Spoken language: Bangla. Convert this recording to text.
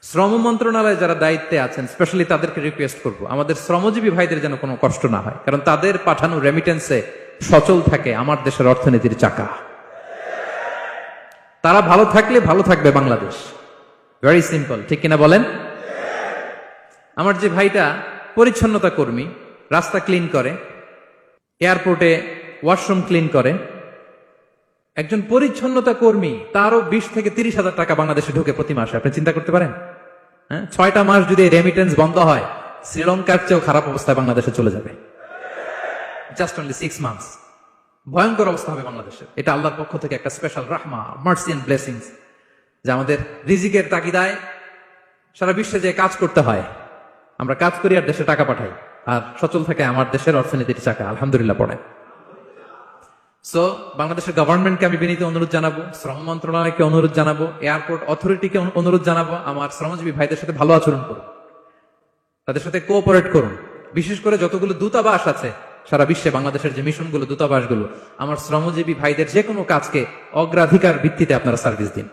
শ্রম মন্ত্রণালয়ে যারা দায়িত্বে আছেন স্পেশালি তাদেরকে রিকোয়েস্ট করব, আমাদের শ্রমজীবী ভাইদের যেন কোনো কষ্ট না হয়, কারণ তাদের পাঠানো রেমিটেন্সে সচল থাকে আমার দেশের অর্থনীতির চাকা। তারা ভালো থাকলে ভালো থাকবে বাংলাদেশ। ভেরি সিম্পল, ঠিক কিনা বলেন? আমার যে ভাইটা পরিচ্ছন্নতা কর্মী, রাস্তা ক্লিন করে, এয়ারপোর্টে ওয়াশরুম ক্লিন করে, একজন পরিচ্ছন্নতা কর্মী, তারও 20 থেকে 30 হাজার টাকা বাংলাদেশে ঢোকে প্রতি মাসে। আপনি চিন্তা করতে পারেন? হ্যাঁ, 6টা মাস যদি রেমিটেন্স বন্ধ হয়, শ্রীলঙ্কার চেয়েও খারাপ অবস্থায় বাংলাদেশে চলে যাবে। Just only 6 months. ভয়ঙ্কর অবস্থা হবে বাংলাদেশে। এটা আল্লাহর পক্ষ থেকে একটা স্পেশাল রাহমা, মার্সি এন্ড ব্লেসিংস, যে আমাদের রিজিকের তাগিদায় সারা বিশ্বে যে কাজ করতে হয়, আমরা কাজ করি আর দেশে টাকা পাঠাই, আর সচল থাকে আমার দেশের অর্থনীতির চাকা। আলহামদুলিল্লাহ পড়ে। সো বাংলাদেশের গভর্নমেন্টকে আমি বিনীত অনুরোধ জানাবো, শ্রম মন্ত্রণালয়কে অনুরোধ জানাবো, এয়ারপোর্ট অথরিটিকে অনুরোধ জানাবো, আমার শ্রমজীবী ভাইদের সাথে ভালো আচরণ করুন, তাদের সাথে কোঅপারেট করুন। বিশেষ করে যতগুলো দূতাবাস আছে সারা বিশ্বে, বাংলাদেশের যে মিশনগুলো, দূতাবাসগুলো, আমার শ্রমজীবী ভাইদের যে কোনো কাজকে অগ্রাধিকার ভিত্তিতে আপনারা সার্ভিস দিন।